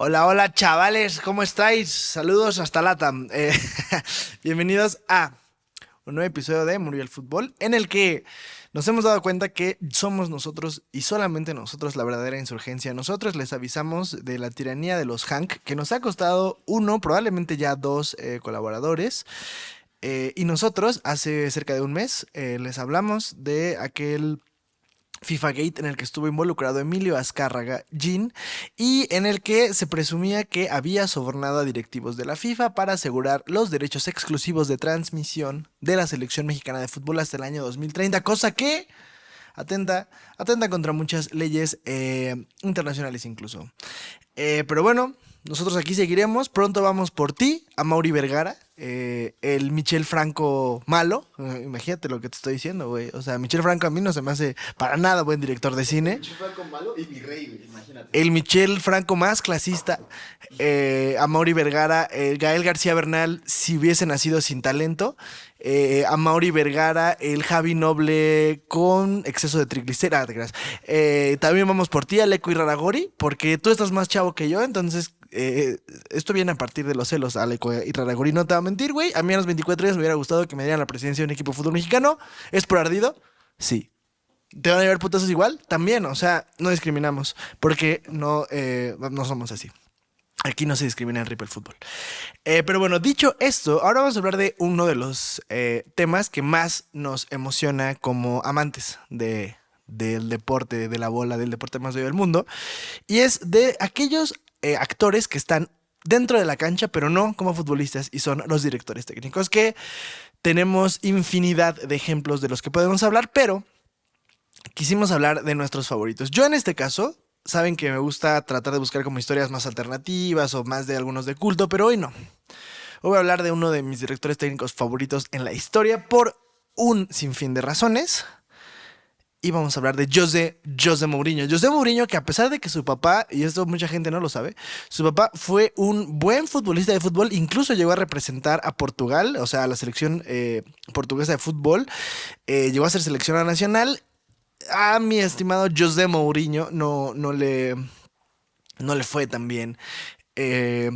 Hola, hola chavales, ¿cómo estáis? Saludos hasta LATAM. Bienvenidos a un nuevo episodio de Murió el Fútbol, en el que nos hemos dado cuenta que somos nosotros y solamente nosotros la verdadera insurgencia. Nosotros les avisamos de la tiranía de los Hank, que nos ha costado uno, probablemente ya dos colaboradores. Y nosotros, hace cerca de un mes, les hablamos de aquel FIFA Gate en el que estuvo involucrado Emilio Azcárraga Gin y en el que se presumía que había sobornado a directivos de la FIFA para asegurar los derechos exclusivos de transmisión de la selección mexicana de fútbol hasta el año 2030, cosa que atenta contra muchas leyes internacionales incluso. Pero bueno, nosotros aquí seguiremos. Pronto vamos por ti, a Mauri Vergara, el Michel Franco malo. Imagínate lo que te estoy diciendo, güey. O sea, Michel Franco a mí no se me hace para nada buen director de cine. Pinche Franco malo y mi rey, güey, imagínate. El Michel Franco más clasista, a Mauri Vergara, Gael García Bernal, si hubiese nacido sin talento, a Mauri Vergara, el Javi Noble con exceso de triglicéridos. También vamos por ti, Aleco Iraragorri, porque tú estás más chavo que yo, entonces esto viene a partir de los celos, Aleco Iraragorri. No te va a mentir, güey. A mí a los 24 años me hubiera gustado que me dieran la presidencia de un equipo de fútbol mexicano. ¿Es por ardido? Sí. ¿Te van a llevar putazos igual? También, o sea, no discriminamos, porque no somos así. Aquí no se discrimina en Ripple Fútbol. Pero bueno, dicho esto, ahora vamos a hablar de uno de los temas que más nos emociona como amantes del deporte, de la bola, del deporte más bello del mundo. Y es de aquellos actores que están dentro de la cancha, pero no como futbolistas, y son los directores técnicos, que tenemos infinidad de ejemplos de los que podemos hablar, pero quisimos hablar de nuestros favoritos. Yo en este caso, saben que me gusta tratar de buscar como historias más alternativas o más de algunos de culto, pero hoy no. Hoy voy a hablar de uno de mis directores técnicos favoritos en la historia por un sinfín de razones. Y vamos a hablar de José Mourinho. José Mourinho, que a pesar de que su papá, y esto mucha gente no lo sabe, su papá fue un buen futbolista de fútbol, incluso llegó a representar a Portugal, o sea, a la selección portuguesa de fútbol, llegó a ser seleccionado nacional. A mi estimado José Mourinho no le fue tan bien. Eh,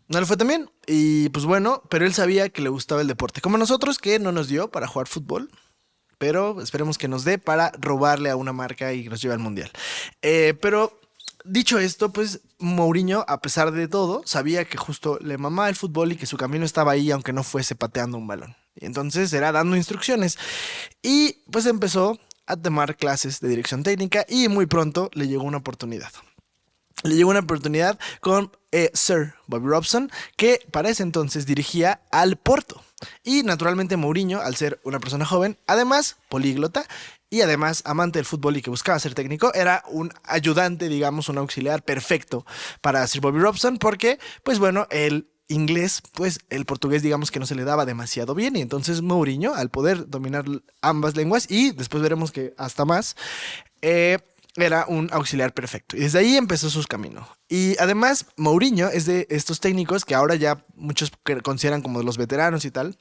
no le fue tan bien. Y pues bueno, pero él sabía que le gustaba el deporte. Como nosotros, que no nos dio para jugar fútbol. Pero esperemos que nos dé para robarle a una marca y nos lleve al mundial. Pero dicho esto, pues Mourinho, a pesar de todo, sabía que justo le mamaba el fútbol y que su camino estaba ahí, aunque no fuese pateando un balón. Y entonces era dando instrucciones. Y pues empezó a tomar clases de dirección técnica y muy pronto le llegó una oportunidad. Le llegó una oportunidad con Sir Bobby Robson, que para ese entonces dirigía al Porto. Y naturalmente Mourinho, al ser una persona joven, además políglota y además amante del fútbol y que buscaba ser técnico, era un ayudante, digamos, un auxiliar perfecto para Sir Bobby Robson, porque, pues bueno, el inglés, pues el portugués digamos que no se le daba demasiado bien y entonces Mourinho, al poder dominar ambas lenguas y después veremos que hasta más, era un auxiliar perfecto. Y desde ahí empezó sus caminos. Y además, Mourinho es de estos técnicos que ahora ya muchos consideran como de los veteranos y tal.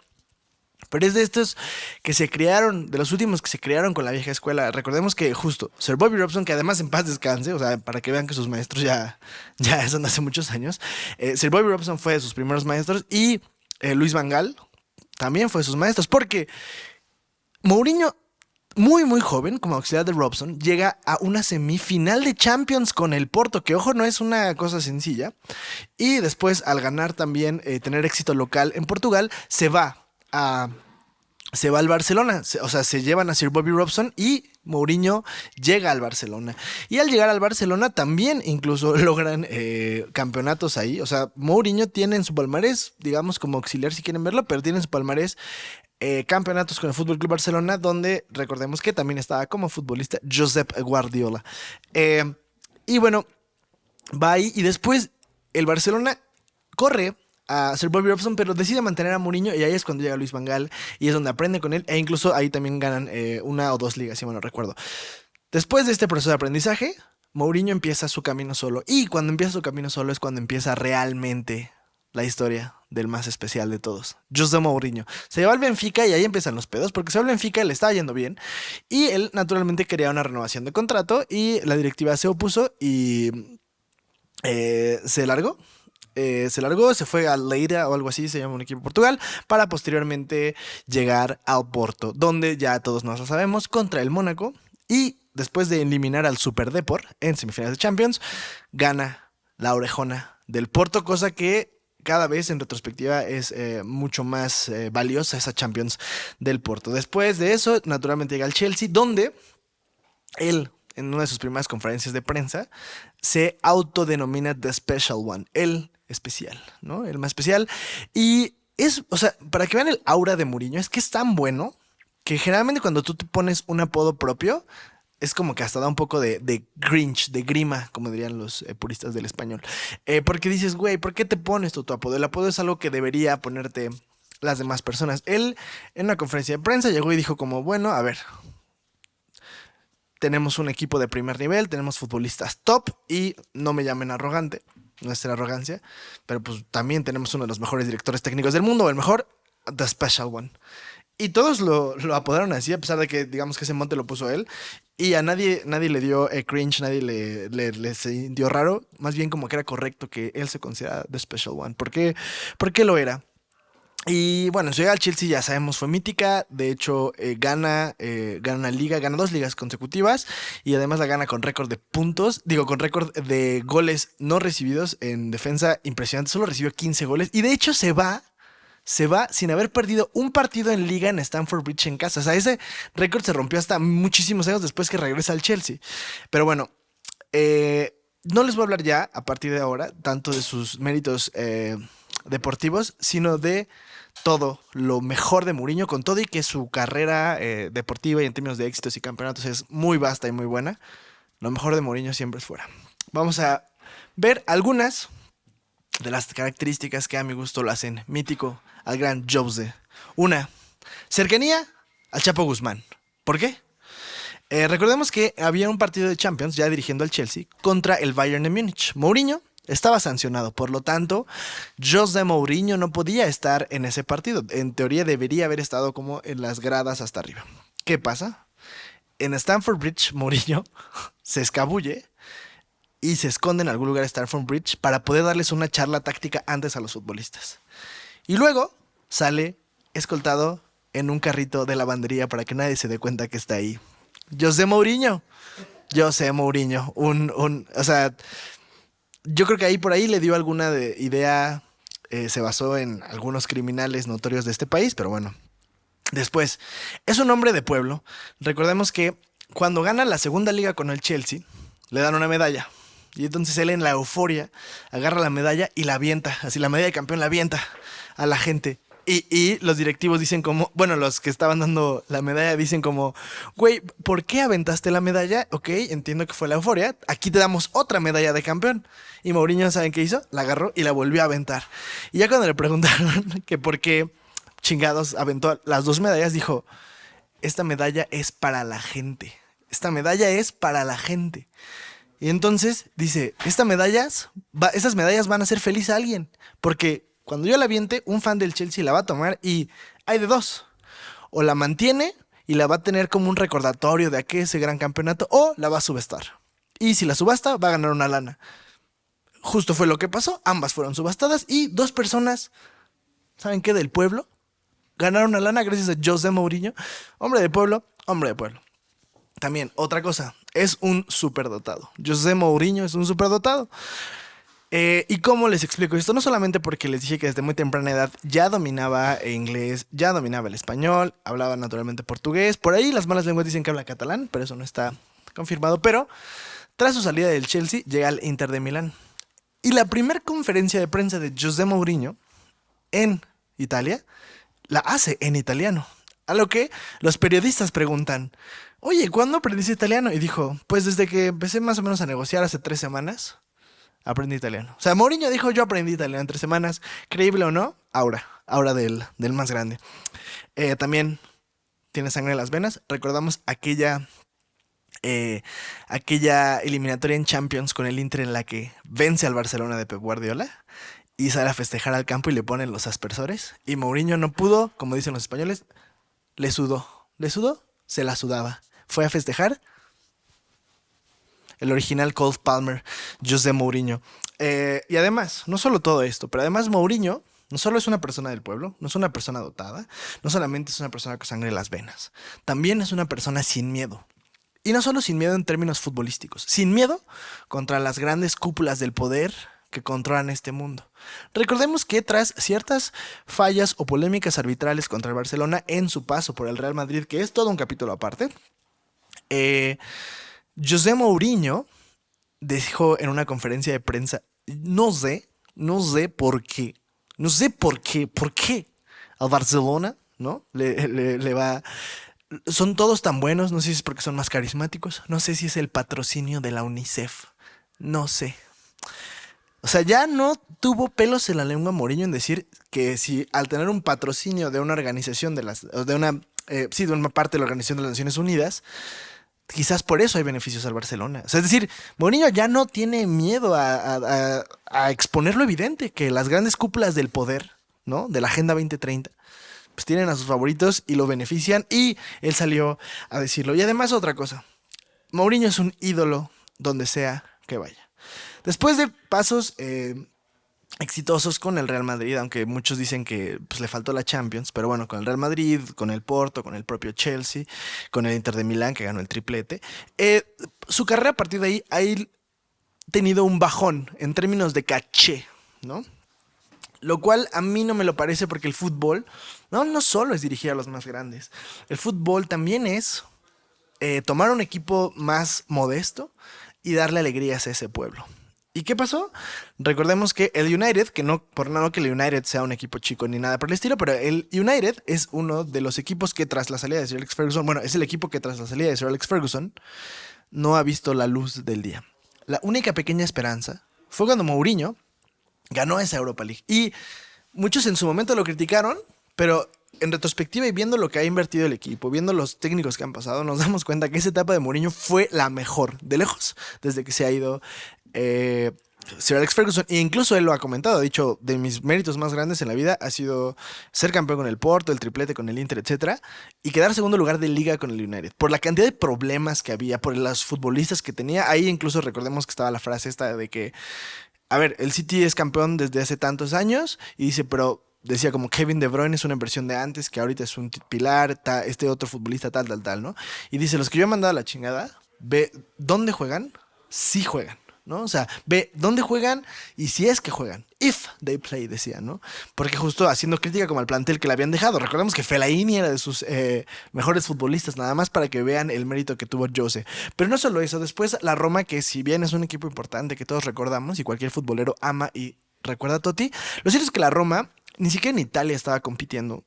Pero es de estos que se crearon, de los últimos que se crearon con la vieja escuela. Recordemos que justo Sir Bobby Robson, que además en paz descanse, o sea, para que vean que sus maestros ya son de hace muchos años. Sir Bobby Robson fue de sus primeros maestros y Luis Van Gaal también fue de sus maestros. Porque Mourinho muy, muy joven, como auxiliar de Robson, llega a una semifinal de Champions con el Porto, que ojo, no es una cosa sencilla. Y después, al ganar también, tener éxito local en Portugal, se va al Barcelona. O sea, se llevan a Sir Bobby Robson y Mourinho llega al Barcelona. Y al llegar al Barcelona también incluso logran campeonatos ahí. O sea, Mourinho tiene en su palmarés, digamos como auxiliar si quieren verlo, pero tiene en su palmarés campeonatos con el Fútbol Club Barcelona, donde recordemos que también estaba como futbolista Josep Guardiola. Y bueno, va ahí y después el Barcelona corre a Sir Bobby Robson, pero decide mantener a Mourinho y ahí es cuando llega Luis Van Gaal y es donde aprende con él e incluso ahí también ganan una o dos ligas, si mal no recuerdo. Después de este proceso de aprendizaje, Mourinho empieza su camino solo y cuando empieza su camino solo es cuando empieza realmente la historia del más especial de todos, José Mourinho. Se lleva al Benfica y ahí empiezan los pedos, porque se va al Benfica, le estaba yendo bien, y él naturalmente quería una renovación de contrato, y la directiva se opuso, y Se largó. Se largó, se fue a Leira o algo así, se llama un equipo de Portugal, para posteriormente llegar al Porto, donde ya todos nos lo sabemos, contra el Mónaco. Y después de eliminar al Super Depor en semifinales de Champions, gana la orejona del Porto, cosa que cada vez en retrospectiva es mucho más valiosa esa Champions del Porto. Después de eso, naturalmente llega al Chelsea, donde él, en una de sus primeras conferencias de prensa, se autodenomina The Special One, el especial, ¿no? El más especial. Y es, o sea, para que vean el aura de Mourinho, es que es tan bueno que generalmente cuando tú te pones un apodo propio, es como que hasta da un poco de cringe, de grima, como dirían los puristas del español. Porque dices, güey, ¿por qué te pones tu apodo? El apodo es algo que debería ponerte las demás personas. Él, en una conferencia de prensa, llegó y dijo como, bueno, a ver, tenemos un equipo de primer nivel, tenemos futbolistas top y no me llamen arrogante, no es arrogancia, pero pues también tenemos uno de los mejores directores técnicos del mundo, o el mejor, The Special One. Y todos lo apodaron así, a pesar de que digamos que ese monte lo puso él. Y a nadie le dio cringe, nadie le sintió raro. Más bien como que era correcto que él se considerara The Special One. ¿Por qué lo era? Y bueno, su llegada al Chelsea ya sabemos fue mítica, de hecho gana una liga, gana dos ligas consecutivas y además la gana con récord de puntos, digo con récord de goles no recibidos en defensa impresionante, solo recibió 15 goles y de hecho se va sin haber perdido un partido en liga en Stamford Bridge en casa, o sea, ese récord se rompió hasta muchísimos años después que regresa al Chelsea, pero bueno, no les voy a hablar ya a partir de ahora tanto de sus méritos deportivos, sino de todo lo mejor de Mourinho, con todo y que su carrera deportiva y en términos de éxitos y campeonatos es muy vasta y muy buena. Lo mejor de Mourinho siempre es fuera. Vamos a ver algunas de las características que a mi gusto lo hacen mítico al gran Jose. Una, cercanía al Chapo Guzmán. ¿Por qué? Recordemos que había un partido de Champions ya dirigiendo al Chelsea contra el Bayern de Múnich. Mourinho estaba sancionado, por lo tanto, José Mourinho no podía estar en ese partido. En teoría debería haber estado como en las gradas hasta arriba. ¿Qué pasa? En Stamford Bridge, Mourinho se escabulle y se esconde en algún lugar de Stamford Bridge para poder darles una charla táctica antes a los futbolistas. Y luego sale escoltado en un carrito de lavandería para que nadie se dé cuenta que está ahí. José Mourinho. José Mourinho. O sea, yo creo que ahí por ahí le dio alguna idea, se basó en algunos criminales notorios de este país, pero bueno. Después, es un hombre de pueblo. Recordemos que cuando gana la segunda liga con el Chelsea, le dan una medalla. Y entonces él en la euforia agarra la medalla y la avienta, así la medalla de campeón la avienta a la gente. Y los directivos dicen como, bueno, los que estaban dando la medalla dicen como, güey, ¿por qué aventaste la medalla? Ok, entiendo que fue la euforia, aquí te damos otra medalla de campeón. Y Mourinho, ¿saben qué hizo? La agarró y la volvió a aventar. Y ya cuando le preguntaron que por qué chingados aventó las dos medallas, dijo, esta medalla es para la gente. Esta medalla es para la gente. Y entonces dice, estas medallas van a hacer feliz a alguien. Porque cuando yo la aviente, un fan del Chelsea la va a tomar y hay de dos. O la mantiene y la va a tener como un recordatorio de ese gran campeonato, o la va a subastar. Y si la subasta, va a ganar una lana. Justo fue lo que pasó, ambas fueron subastadas y dos personas, ¿saben qué? Del pueblo, ganaron una lana gracias a José Mourinho. Hombre de pueblo, hombre de pueblo. También, otra cosa, es un superdotado. José Mourinho es un superdotado. ¿Y cómo les explico esto? No solamente porque les dije que desde muy temprana edad ya dominaba inglés, ya dominaba el español, hablaba naturalmente portugués. Por ahí las malas lenguas dicen que habla catalán, pero eso no está confirmado. Pero tras su salida del Chelsea, llega al Inter de Milán. Y la primera conferencia de prensa de José Mourinho en Italia la hace en italiano. A lo que los periodistas preguntan, oye, ¿cuándo aprendiste italiano? Y dijo, pues desde que empecé más o menos a negociar hace 3 semanas, aprendí italiano. O sea, Mourinho dijo, yo aprendí italiano en 3 semanas. Creíble o no, aura del más grande. También tiene sangre en las venas. Recordamos aquella eliminatoria en Champions con el Inter en la que vence al Barcelona de Pep Guardiola y sale a festejar al campo y le ponen los aspersores. Y Mourinho no pudo, como dicen los españoles, le sudó. ¿Le sudó? Se la sudaba. Fue a festejar. El original Cole Palmer, José Mourinho. Y además, no solo todo esto, pero además Mourinho no solo es una persona del pueblo, no es una persona dotada, no solamente es una persona con sangre en las venas, también es una persona sin miedo. Y no solo sin miedo en términos futbolísticos, sin miedo contra las grandes cúpulas del poder que controlan este mundo. Recordemos que tras ciertas fallas o polémicas arbitrales contra el Barcelona en su paso por el Real Madrid, que es todo un capítulo aparte, eh, José Mourinho dijo en una conferencia de prensa, no sé por qué al Barcelona, ¿no? Le va... Son todos tan buenos, no sé si es porque son más carismáticos, no sé si es el patrocinio de la UNICEF, no sé. O sea, ya no tuvo pelos en la lengua Mourinho en decir que si al tener un patrocinio de una organización de una parte de la Organización de las Naciones Unidas, quizás por eso hay beneficios al Barcelona. O sea, es decir, Mourinho ya no tiene miedo a exponer lo evidente, que las grandes cúpulas del poder, ¿no? De la Agenda 2030, pues tienen a sus favoritos y lo benefician, y él salió a decirlo. Y además otra cosa, Mourinho es un ídolo donde sea que vaya. Después de pasos exitosos con el Real Madrid, aunque muchos dicen que pues, le faltó la Champions, pero bueno, con el Real Madrid, con el Porto, con el propio Chelsea, con el Inter de Milán, que ganó el triplete, su carrera a partir de ahí ha tenido un bajón en términos de caché, ¿no? Lo cual a mí no me lo parece, porque el fútbol no solo es dirigir a los más grandes. El fútbol también es tomar un equipo más modesto y darle alegrías a ese pueblo. ¿Y qué pasó? Recordemos que el United, que no por nada que el United sea un equipo chico ni nada por el estilo, pero el United es uno de los equipos que tras la salida de Sir Alex Ferguson, bueno, es el equipo que tras la salida de Sir Alex Ferguson no ha visto la luz del día. La única pequeña esperanza fue cuando Mourinho ganó esa Europa League. Y muchos en su momento lo criticaron, pero en retrospectiva y viendo lo que ha invertido el equipo, viendo los técnicos que han pasado, nos damos cuenta que esa etapa de Mourinho fue la mejor, de lejos, desde que se ha ido Sir Alex Ferguson. E incluso él lo ha comentado, ha dicho, de mis méritos más grandes en la vida ha sido ser campeón con el Porto, el triplete con el Inter, etcétera, y quedar segundo lugar de liga con el United. Por la cantidad de problemas que había, por los futbolistas que tenía, ahí incluso recordemos que estaba la frase esta de que, a ver, el City es campeón desde hace tantos años, y dice, pero decía como Kevin De Bruyne es una inversión de antes, que ahorita es un pilar, este otro futbolista tal, ¿no? Y dice, los que yo he mandado a la chingada, ve dónde juegan, sí juegan, ¿no? O sea, ve dónde juegan y si es que juegan. If they play, decía, ¿no? Porque justo haciendo crítica como al plantel que le habían dejado. Recordemos que Fellaini era de sus mejores futbolistas, nada más para que vean el mérito que tuvo Jose. Pero no solo eso, después la Roma, que si bien es un equipo importante que todos recordamos y cualquier futbolero ama y recuerda a Totti, lo cierto es que la Roma ni siquiera en Italia estaba compitiendo.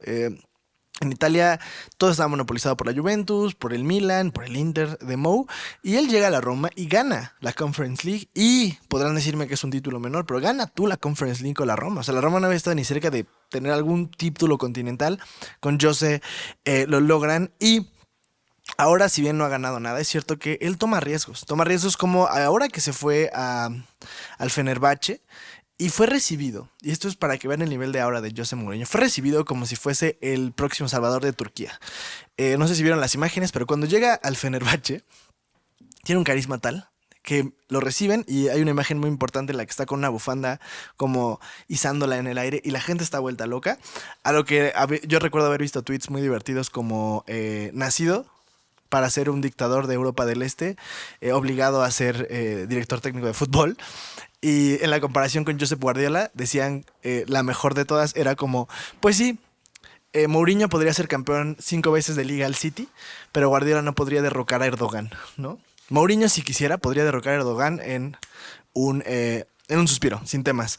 En Italia todo estaba monopolizado por la Juventus, por el Milan, por el Inter de Mou. Y él llega a la Roma y gana la Conference League. Y podrán decirme que es un título menor, pero gana tú la Conference League con la Roma. O sea, la Roma no había estado ni cerca de tener algún título continental. Con Jose lo logran. Y ahora, si bien no ha ganado nada, es cierto que él toma riesgos. Toma riesgos como ahora que se fue al Fenerbahce. Y fue recibido, y esto es para que vean el nivel de ahora de José Mourinho, fue recibido como si fuese el próximo Salvador de Turquía. No sé si vieron las imágenes, pero cuando llega al Fenerbahce, tiene un carisma tal que lo reciben, y hay una imagen muy importante en la que está con una bufanda como izándola en el aire y la gente está vuelta loca. A lo que yo recuerdo haber visto tweets muy divertidos como nacido para ser un dictador de Europa del Este, obligado a ser director técnico de fútbol. Y en la comparación con Josep Guardiola, decían la mejor de todas era como, pues sí, Mourinho podría ser campeón 5 veces de liga al City, pero Guardiola no podría derrocar a Erdogan, ¿no? Mourinho, si quisiera, podría derrocar a Erdogan en un suspiro, sin temas.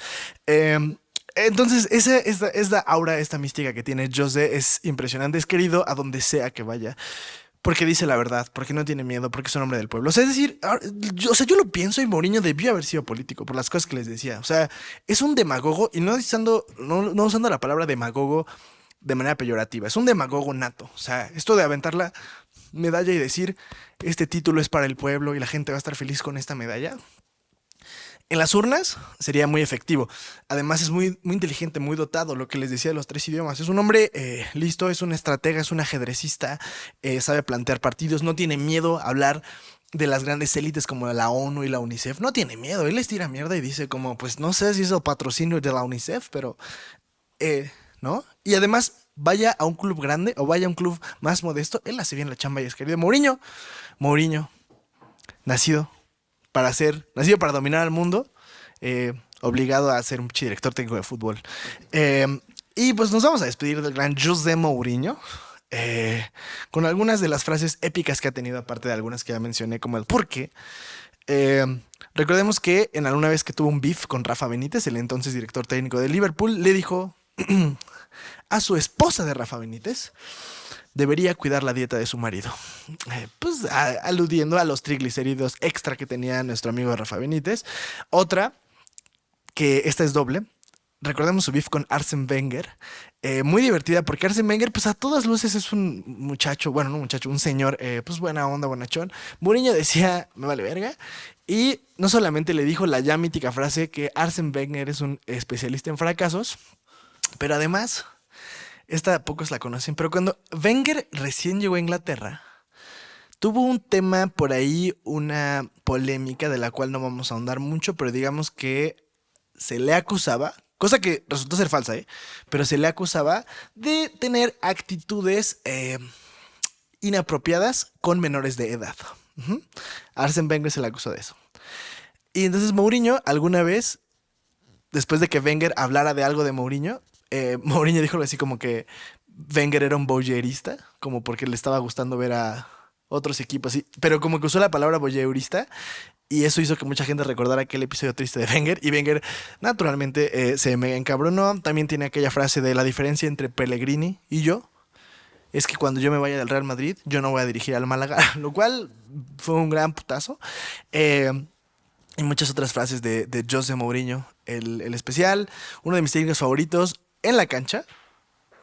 Entonces, esta aura, esta mística que tiene José es impresionante, es querido a donde sea que vaya. Porque dice la verdad, porque no tiene miedo, porque es un hombre del pueblo. O sea, es decir, yo lo pienso, y Mourinho debió haber sido político por las cosas que les decía. O sea, es un demagogo, y no usando la palabra demagogo de manera peyorativa. Es un demagogo nato. O sea, esto de aventar la medalla y decir, este título es para el pueblo y la gente va a estar feliz con esta medalla. En las urnas sería muy efectivo. Además es muy, muy inteligente, muy dotado, lo que les decía de los 3 idiomas. Es un hombre listo, es un estratega, es un ajedrecista, sabe plantear partidos, no tiene miedo a hablar de las grandes élites como la ONU y la UNICEF, no tiene miedo. Él les tira mierda y dice como, pues no sé si es el patrocinio de la UNICEF, pero, ¿no? Y además, vaya a un club grande o vaya a un club más modesto, él hace bien la chamba y es querido. Mourinho, Mourinho, nacido nacido para dominar al mundo, obligado a ser un director técnico de fútbol. Eh, y pues nos vamos a despedir del gran José Mourinho. Con algunas de las frases épicas que ha tenido, aparte de algunas que ya mencioné, como el por qué. Eh, Recordemos que en alguna vez que tuvo un beef con Rafa Benítez, el entonces director técnico de Liverpool, le dijo a su esposa de Rafa Benítez debería cuidar la dieta de su marido. Pues aludiendo a los triglicéridos extra que tenía nuestro amigo Rafa Benítez. Otra, que esta es doble. Recordemos su beef con Arsene Wenger. Muy divertida porque Arsene Wenger, pues a todas luces es un muchacho, bueno, no un muchacho, un señor, pues buena onda, bonachón. Mourinho decía, me vale verga. Y no solamente le dijo la ya mítica frase que Arsene Wenger es un especialista en fracasos, pero además esta pocos la conocen, pero cuando Wenger recién llegó a Inglaterra, tuvo un tema por ahí, una polémica de la cual no vamos a ahondar mucho, pero digamos que se le acusaba, cosa que resultó ser falsa, ¿eh? Pero se le acusaba de tener actitudes inapropiadas con menores de edad. Ujú. Arsene Wenger se le acusó de eso. Y entonces Mourinho alguna vez después de que Wenger hablara de algo de Mourinho, Mourinho dijo algo así como que Wenger era un voyeurista, como porque le estaba gustando ver a otros equipos, pero como que usó la palabra voyeurista y eso hizo que mucha gente recordara aquel episodio triste de Wenger y Wenger naturalmente se me encabronó. También tiene aquella frase de la diferencia entre Pellegrini y yo. Es que cuando yo me vaya del Real Madrid, yo no voy a dirigir al Málaga, lo cual fue un gran putazo. Eh, y muchas otras frases de José Mourinho, el especial, uno de mis técnicos favoritos en la cancha,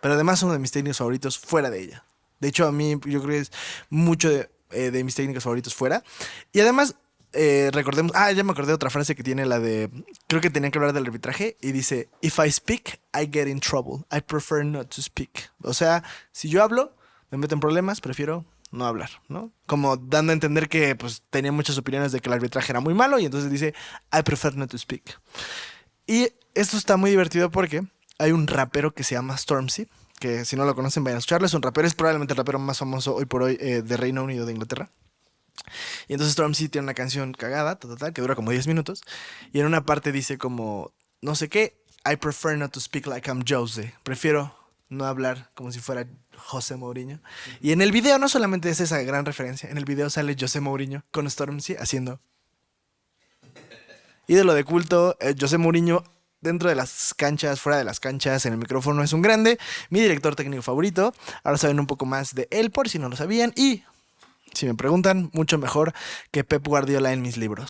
pero además uno de mis técnicos favoritos fuera de ella. De hecho, a mí yo creo que es mucho de mis técnicos favoritos fuera. Y además, recordemos, ya me acordé de otra frase que tiene la de, creo que tenía que hablar del arbitraje, y dice, If I speak, I get in trouble. I prefer not to speak. O sea, si yo hablo, me meto en problemas, prefiero no hablar, ¿no? Como dando a entender que pues tenía muchas opiniones de que el arbitraje era muy malo y entonces dice, I prefer not to speak. Y esto está muy divertido porque hay un rapero que se llama Stormzy, que si no lo conocen vayan a escucharlo, es un rapero, es probablemente el rapero más famoso hoy por hoy de Reino Unido, de Inglaterra. Y entonces Stormzy tiene una canción cagada, que dura como 10 minutos, y en una parte dice como, no sé qué, I prefer not to speak like I'm Jose, prefiero no hablar como si fuera José Mourinho. Y en el video no solamente es esa gran referencia, en el video sale José Mourinho con Stormzy haciendo ídolo de culto, José Mourinho dentro de las canchas, fuera de las canchas, en el micrófono es un grande, mi director técnico favorito. Ahora saben un poco más de él por si no lo sabían y, si me preguntan, mucho mejor que Pep Guardiola en mis libros.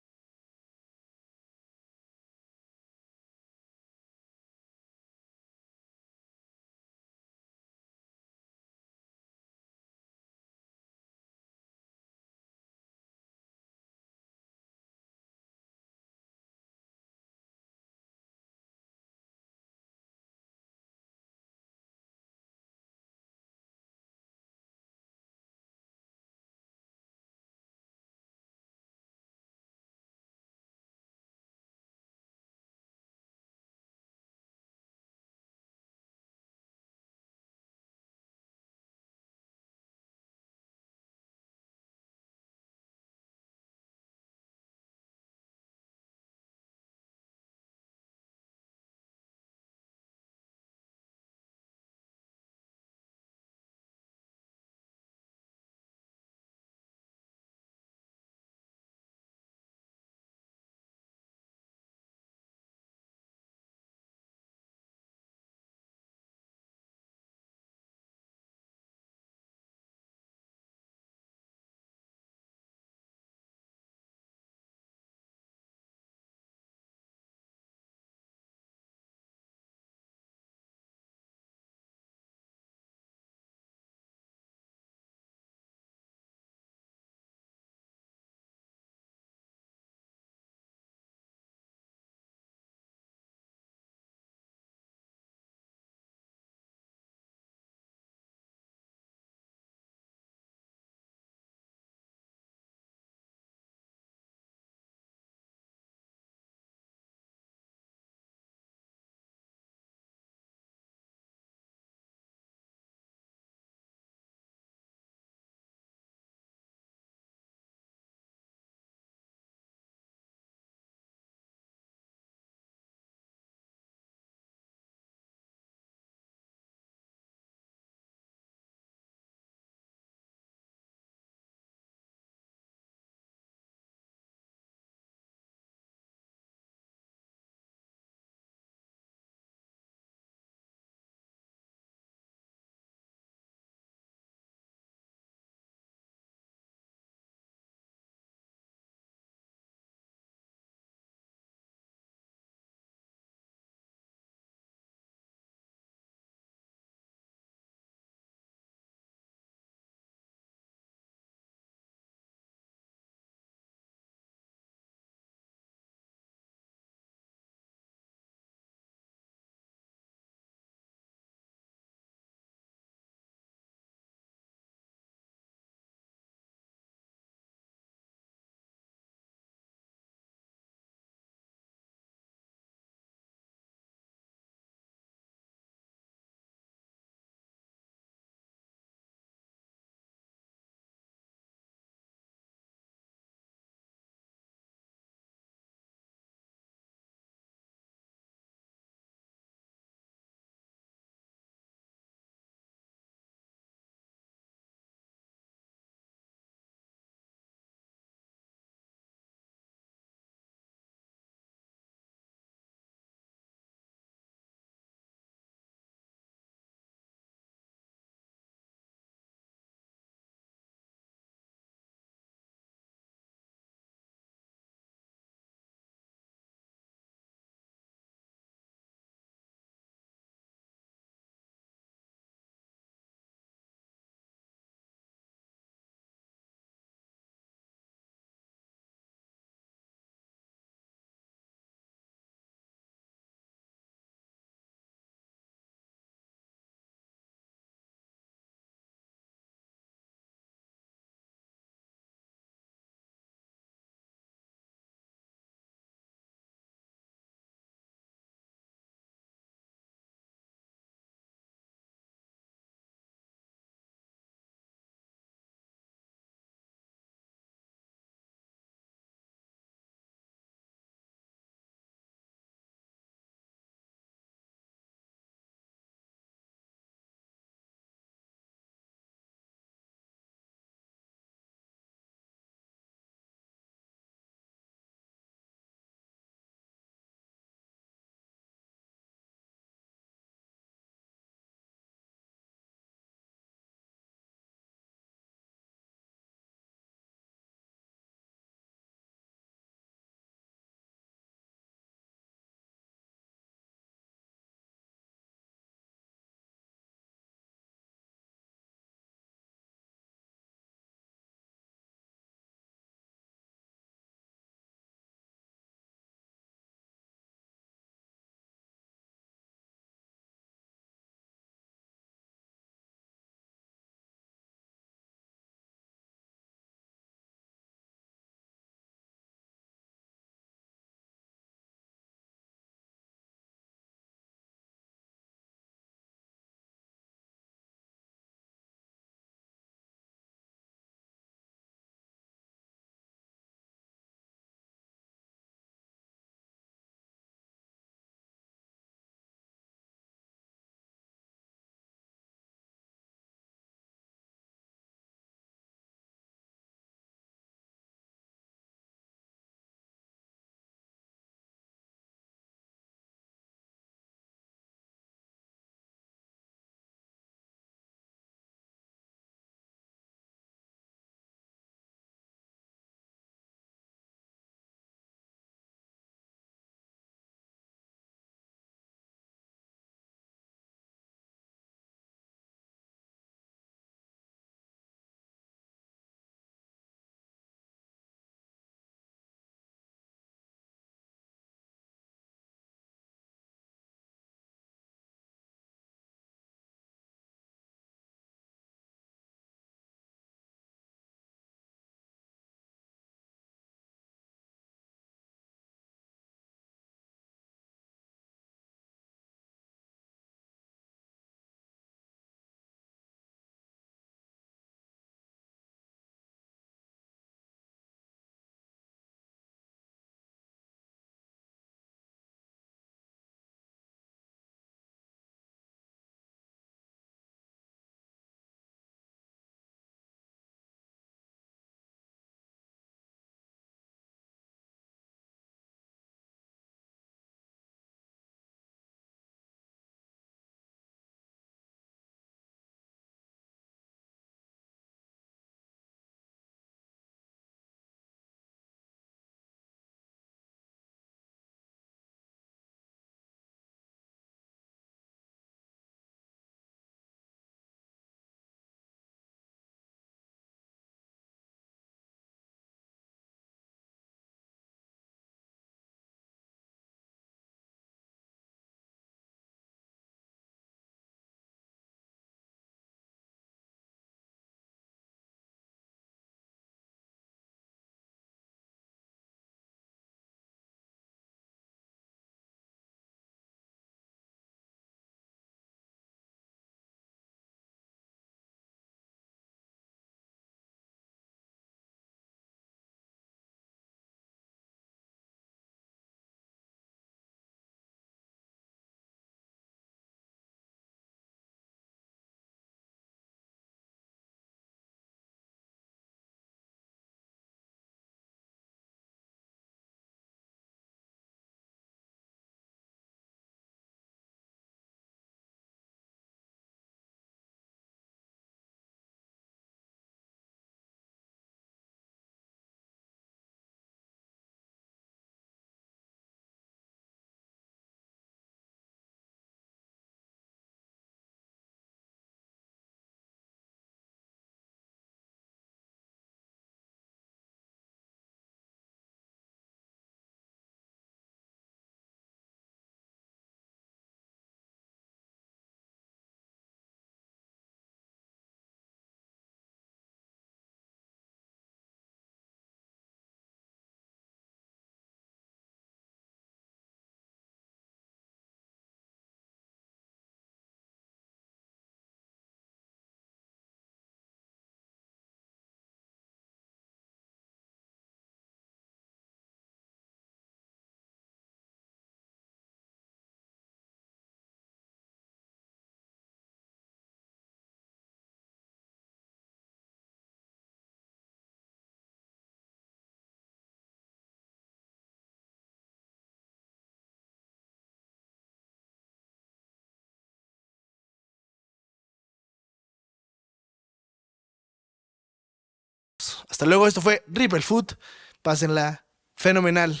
Hasta luego, esto fue Ripple Food. Pásenla fenomenal.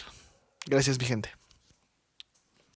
Gracias, mi gente.